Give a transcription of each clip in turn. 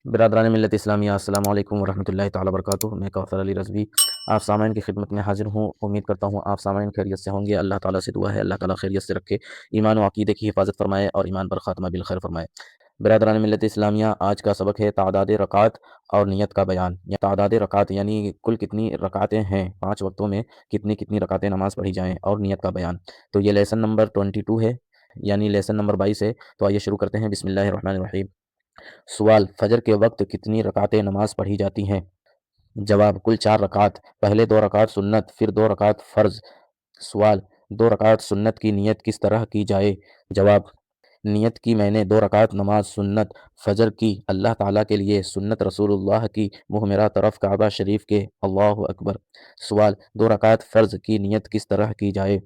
برادران ملت اسلامیہ السلام علیکم ورحمۃ اللہ تعالیٰ وبرکاتہ۔ میں کوثر علی رضوی آپ سامعین کی خدمت میں حاضر ہوں۔ امید کرتا ہوں آپ سامعین خیریت سے ہوں گے۔ اللہ تعالیٰ سے دعا ہے اللہ تعالیٰ خیریت سے رکھے، ایمان و عقیدے کی حفاظت فرمائے اور ایمان پر خاتمہ بالخیر فرمائے۔ برادران ملت اسلامیہ، آج کا سبق ہے تعداد رکعات اور نیت کا بیان۔ یا تعداد رکعات یعنی کل کتنی رکعتیں ہیں، 5 وقتوں میں کتنی کتنی رکعتیں نماز پڑھی جائیں، اور نیت کا بیان۔ تو یہ لیسن نمبر 22 ہے، یعنی لیسن نمبر 22 ہے۔ تو آئیے شروع کرتے ہیں۔ بسم اللہ الرحمن الرحیم۔ سوال: فجر کے وقت کتنی رکعتیں نماز پڑھی جاتی ہیں؟ جواب: کل 4 رکعت، پہلے 2 رکعت سنت، پھر 2 رکعت فرض۔ سوال: 2 رکعت سنت کی نیت کس طرح کی جائے؟ جواب: نیت کی میں نے 2 رکعت نماز سنت فجر کی اللہ تعالیٰ کے لیے، سنت رسول اللہ کی، منہ میرا طرف کعبہ شریف کے، اللہ اکبر۔ سوال: 2 رکعت فرض کی نیت کس طرح کی جائے؟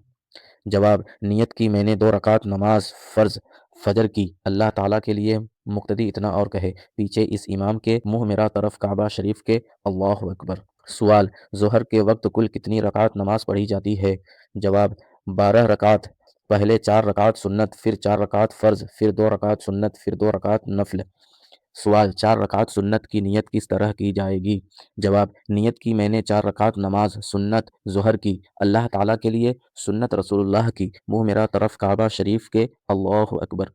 جواب: نیت کی میں نے 2 رکعت نماز فرض فجر کی اللہ تعالیٰ کے لیے، مقتدی اتنا اور کہے، پیچھے اس امام کے، منہ میرا طرف کعبہ شریف کے، اللہ اکبر۔ سوال: ظہر کے وقت کل کتنی رکعت نماز پڑھی جاتی ہے؟ جواب: 12 رکعت، پہلے 4 رکعت سنت، پھر 4 رکعت فرض، پھر 2 رکعت سنت، پھر 2 رکعت نفل۔ سوال: 4 رکعت سنت کی نیت کس طرح کی جائے گی؟ جواب: نیت کی میں نے 4 رکعت نماز سنت ظہر کی اللہ تعالیٰ کے لیے، سنت رسول اللہ کی، منہ میرا طرف کعبہ شریف کے، اللہ اکبر۔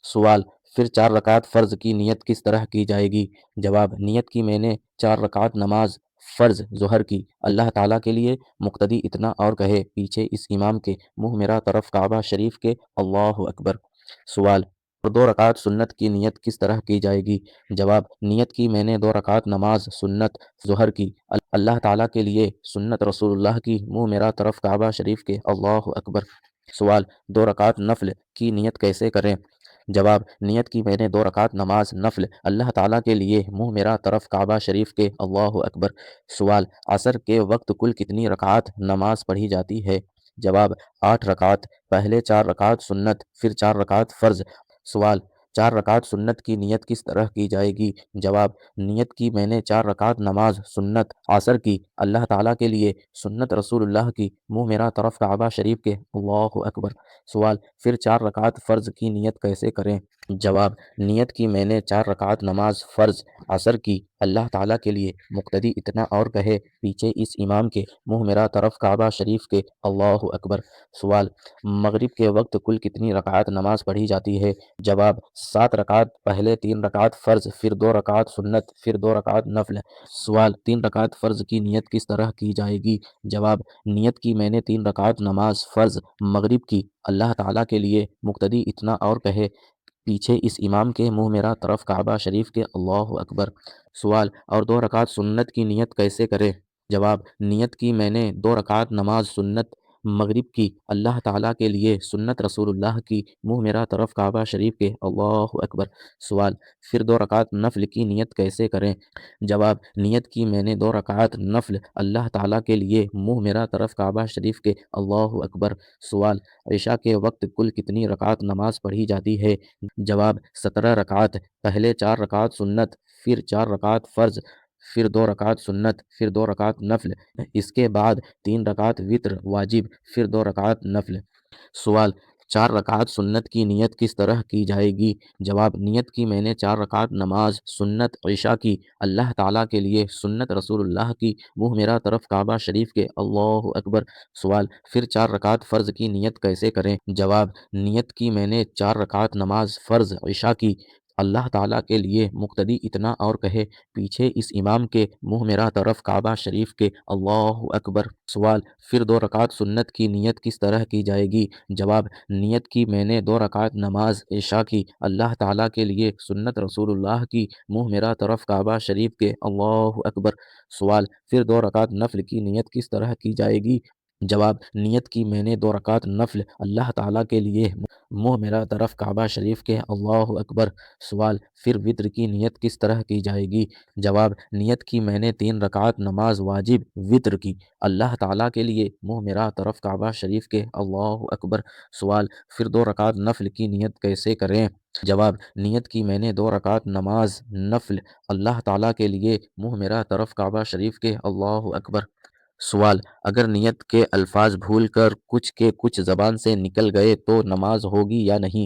سوال: پھر 4 رکعت فرض کی نیت کس طرح کی جائے گی؟ جواب: نیت کی میں نے 4 رکعت نماز فرض ظہر کی اللہ تعالیٰ کے لیے، مقتدی اتنا اور کہے، پیچھے اس امام کے، منہ میرا طرف کعبہ شریف کے، اللہ اکبر۔ سوال: اور 2 رکعت سنت کی نیت کس طرح کی جائے گی؟ جواب: نیت کی میں نے 2 رکعت نماز سنت ظہر کی اللہ تعالیٰ کے لیے، سنت رسول اللہ کی، منہ میرا طرف کعبہ شریف کے، اللہ اکبر۔ سوال: 2 رکعت نفل کی نیت کیسے کریں؟ جواب: نیت کی میں نے 2 رکعت نماز نفل اللہ تعالیٰ کے لیے، منہ میرا طرف کعبہ شریف کے، اللہ اکبر۔ سوال: عصر کے وقت کل کتنی رکعت نماز پڑھی جاتی ہے؟ جواب: 8 رکعت، پہلے 4 رکعت سنت، پھر 4 رکعت فرض۔ سوال: 4 رکعت سنت کی نیت کس طرح کی جائے گی؟ جواب: نیت کی میں نے 4 رکعت نماز سنت عصر کی اللہ تعالیٰ کے لیے، سنت رسول اللہ کی، منہ میرا طرف کعبہ شریف کے، اللہ اکبر۔ سوال: پھر 4 رکعت فرض کی نیت کیسے کریں؟ جواب: نیت کی میں نے 4 رکعت نماز فرض عصر کی اللہ تعالیٰ کے لیے، مقتدی اتنا اور کہے، پیچھے اس امام کے، منہ میرا طرف کعبہ شریف کے، اللہ اکبر۔ سوال: مغرب کے وقت کل کتنی رکعت نماز پڑھی جاتی ہے؟ جواب: 7 رکعت، پہلے 3 رکعت فرض، پھر 2 رکعت سنت، پھر 2 رکعت نفل۔ سوال: 3 رکعت فرض کی نیت کس طرح کی جائے گی؟ جواب: نیت کی میں نے 3 رکعت نماز فرض مغرب کی اللہ تعالیٰ کے لیے، مقتدی اتنا اور کہے، پیچھے اس امام کے، منہ میرا طرف کعبہ شریف کے، اللہ اکبر۔ سوال: اور 2 رکعت سنت کی نیت کیسے کریں؟ جواب: نیت کی میں نے 2 رکعت نماز سنت مغرب کی اللہ تعالیٰ کے لیے، سنت رسول اللہ کی، منہ میرا طرف کعبہ شریف کے، اللہ اکبر۔ سوال: پھر 2 رکعت نفل کی نیت کیسے کریں؟ جواب: نیت کی میں نے 2 رکعت نفل اللہ تعالیٰ کے لیے، منہ میرا طرف کعبہ شریف کے، اللہ اکبر۔ سوال: عشاء کے وقت کل کتنی رکعت نماز پڑھی جاتی ہے؟ جواب: 17 رکعت، پہلے 4 رکعت سنت، پھر 4 رکعت فرض، پھر 2 رکعت سنت، پھر 2 رکعت نفل، اس کے بعد 3 رکعت وتر واجب، پھر 2 رکعت نفل۔ سوال: 4 رکعت سنت کی نیت کس طرح کی جائے گی؟ جواب: نیت کی میں نے 4 رکعت نماز سنت عشاء کی اللہ تعالیٰ کے لیے، سنت رسول اللہ کی، منہ میرا طرف کعبہ شریف کے، اللہ اکبر۔ سوال: پھر 4 رکعت فرض کی نیت کیسے کریں؟ جواب: نیت کی میں نے 4 رکعت نماز فرض عشاء کی اللہ تعالیٰ کے لیے، مقتدی اتنا اور کہے، پیچھے اس امام کے، منہ میرا طرف کعبہ شریف کے، اللہ اکبر۔ سوال: پھر 2 رکعت سنت کی نیت کس طرح کی جائے گی؟ جواب: نیت کی میں نے 2 رکعت نماز عشاء کی اللہ تعالیٰ کے لیے، سنت رسول اللہ کی، منہ میرا طرف کعبہ شریف کے، اللہ اکبر۔ سوال: پھر 2 رکعت نفل کی نیت کس طرح کی جائے گی؟ جواب: نیت کی میں نے 2 رکعت نفل اللہ تعالیٰ کے لیے، منہ میرا طرف کعبہ شریف کے، اللہ اکبر۔ سوال: پھر وتر کی نیت کس طرح کی جائے گی؟ جواب: نیت کی میں نے 3 رکعت نماز واجب وتر کی اللہ تعالیٰ کے لیے، منہ میرا طرف کعبہ شریف کے، اللہ اکبر۔ سوال: پھر 2 رکعت نفل کی نیت کیسے کریں؟ جواب: نیت کی میں نے 2 رکعت نماز نفل اللہ تعالیٰ کے لیے، منہ میرا طرف کعبہ شریف کے، اللہ اکبر۔ سوال: اگر نیت کے الفاظ بھول کر کچھ کے کچھ زبان سے نکل گئے تو نماز ہوگی یا نہیں؟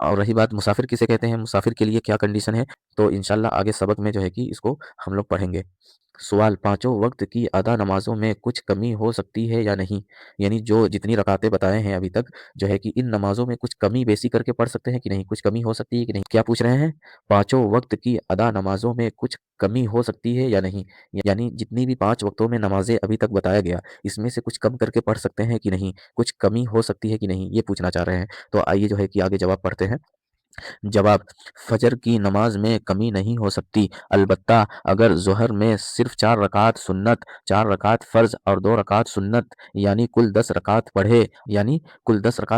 اور رہی بات مسافر کسے کہتے ہیں، مسافر کے لیے کیا کنڈیشن ہے، تو انشاءاللہ آگے سبق میں جو ہے کہ اس کو ہم لوگ پڑھیں گے۔ سوال: پانچوں وقت کی ادا نمازوں میں کچھ کمی ہو سکتی ہے یا نہیں؟ یعنی جو جتنی رکعتیں بتائے ہیں ابھی تک، جو ہے کہ ان نمازوں میں کچھ کمی بیسی کر کے پڑھ سکتے ہیں کہ نہیں، کچھ کمی ہو سکتی ہے کہ نہیں؟ کیا پوچھ رہے ہیں؟ پانچوں وقت کی ادا نمازوں میں کچھ کمی ہو سکتی ہے یا نہیں؟ یعنی جتنی بھی 5 وقتوں میں نمازیں ابھی تک بتایا گیا، اس میں سے کچھ کم کر کے پڑھ سکتے ہیں کہ نہیں، کچھ کمی ہو سکتی ہے کہ نہیں، یہ پوچھنا چاہ رہے ہیں۔ تو آئیے جو ہے کہ آگے جواب پڑھتے ہیں۔ جواب: فجر کی نماز میں کمی نہیں ہو سکتی، البتہ اگر ظہر میں صرف 4 رکعت سنت، 4 رکعت فرض اور 2 رکعت سنت، یعنی کل 10 رکعت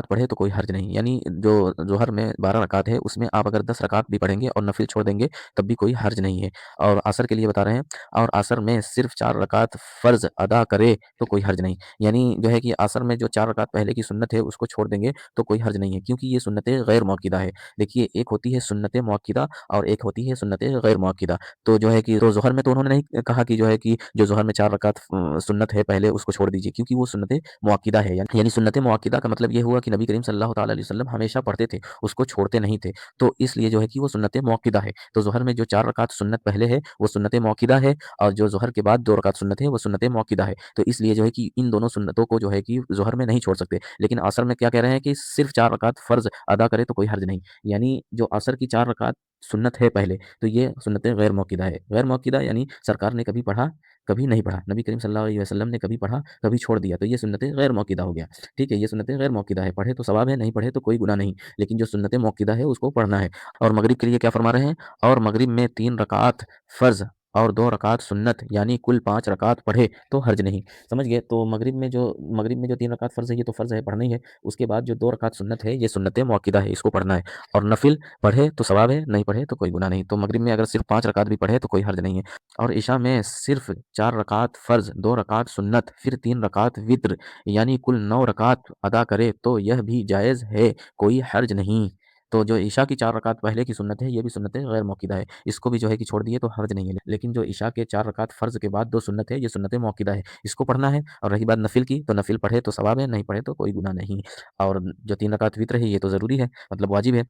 پڑھے تو کوئی حرج نہیں۔ یعنی جو ظہر میں 12 رکعت ہے، اس میں آپ اگر 10 رکعت بھی پڑھیں گے اور نفل چھوڑ دیں گے تب بھی کوئی حرج نہیں ہے۔ اور عصر کے لیے بتا رہے ہیں، اور عصر میں صرف 4 رکعت فرض ادا کرے تو کوئی حرج نہیں۔ یعنی جو ہے کہ عصر میں جو 4 رکعت پہلے کی سنت ہے اس کو چھوڑ دیں گے تو کوئی حرج نہیں ہے، کیونکہ یہ سنتیں غیر مؤکدہ ہے۔ دیکھیے، ایک ہوتی ہے سنت مؤکدہ اور ایک ہوتی ہے سنت غیر مؤکدہ۔ تو جو ہے کہ ظہر میں تو انہوں نے نہیں کہا کہ جو ہے کہ جو ظہر میں 4 رکعت سنت ہے پہلے اس کو چھوڑ دیجیے، کیونکہ وہ سنت مؤکدہ ہے۔ یعنی سنت مؤکدہ کا مطلب یہ ہوا کہ نبی کریم صلی اللہ تعالی علیہ وسلم ہمیشہ پڑھتے تھے، اس کو چھوڑتے نہیں تھے، تو اس لیے جو ہے کہ وہ سنت مؤکدہ ہے۔ تو ظہر میں جو 4 رکعت سنت پہلے ہے وہ سنت مؤکدہ ہے، اور جو ظہر کے بعد 2 رکعت سنت ہے وہ سنت مؤکدہ ہے۔ تو اس لیے جو ہے کہ ان دونوں سنتوں کو جو ہے کہ ظہر میں نہیں چھوڑ سکتے، لیکن عصر میں کیا کہہ رہے ہیں کہ صرف 4 رکعت فرض ادا کرے تو کوئی حرج نہیں۔ یعنی جو عصر کی 4 رکعت سنت ہے پہلے، تو یہ سنت غیر موقدہ ہے۔ غیر موقدہ یعنی سرکار نے کبھی پڑھا کبھی نہیں پڑھا، نبی کریم صلی اللہ علیہ وسلم نے کبھی پڑھا کبھی چھوڑ دیا، تو یہ سنت غیر موقدہ ہو گیا۔ ٹھیک ہے، یہ سنت غیر موقدہ ہے، پڑھے تو ثواب ہے، نہیں پڑھے تو کوئی گناہ نہیں، لیکن جو سنت موقدہ ہے اس کو پڑھنا ہے۔ اور مغرب کے لیے کیا فرما رہے ہیں؟ اور مغرب میں 3 رکعت فرض اور 2 رکعت سنت، یعنی کل 5 رکعت پڑھے تو حرج نہیں۔ سمجھ گئے؟ تو مغرب میں جو 3 رکعت فرض ہے یہ تو فرض ہے، پڑھنا ہی ہے۔ اس کے بعد جو 2 رکعت سنت ہے یہ سنت موقدہ ہے، اس کو پڑھنا ہے۔ اور نفل پڑھے تو ثواب ہے، نہیں پڑھے تو کوئی گناہ نہیں۔ تو مغرب میں اگر صرف 5 رکعت بھی پڑھے تو کوئی حرج نہیں ہے۔ اور عشاء میں صرف 4 رکعت فرض، 2 رکعت سنت، پھر 3 رکعت وتر، یعنی کل 9 رکعت ادا کرے تو یہ بھی جائز ہے، کوئی حرج نہیں۔ تو جو عشاء کی 4 رکعت پہلے کی سنت ہے یہ بھی سنت غیر موقدہ ہے، اس کو بھی جو ہے کہ چھوڑ دیے تو حرج نہیں ہے، لیکن جو عشاء کے 4 رکعت فرض کے بعد 2 سنت ہے یہ سنت موقدہ ہے، اس کو پڑھنا ہے۔ اور رہی بات نفل کی، تو نفل پڑھے تو ثواب ہے، نہیں پڑھے تو کوئی گناہ نہیں۔ اور جو 3 رکعت وتر ہے یہ تو ضروری ہے، مطلب واجب ہے،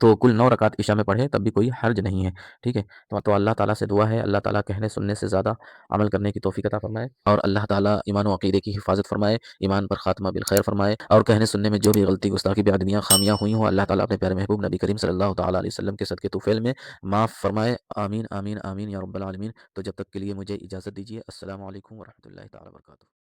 تو کل 9 رکعت عشاء میں پڑھے تب بھی کوئی حرج نہیں ہے۔ ٹھیک ہے، تو اللہ تعالیٰ سے دعا ہے، اللہ تعالیٰ کہنے سننے سے زیادہ عمل کرنے کی توفیق عطا فرمائے، اور اللہ تعالیٰ ایمان و عقیدے کی حفاظت فرمائے، ایمان پر خاتمہ بالخیر فرمائے، اور کہنے سننے میں جو بھی غلطی گستاخی بے ادبیاں خامیاں ہوئی ہوں اللہ تعالیٰ اپنے پیارے محبوب نبی کریم صلی اللہ تعالیٰ علیہ وسلم کے صدقے طوفیل میں معاف فرمائے، آمین آمین آمین یا رب العالمین۔ تو جب تک کے لیے مجھے اجازت دیجیے، السلام علیکم ورحمۃ اللہ تعالیٰ وبرکاتہ۔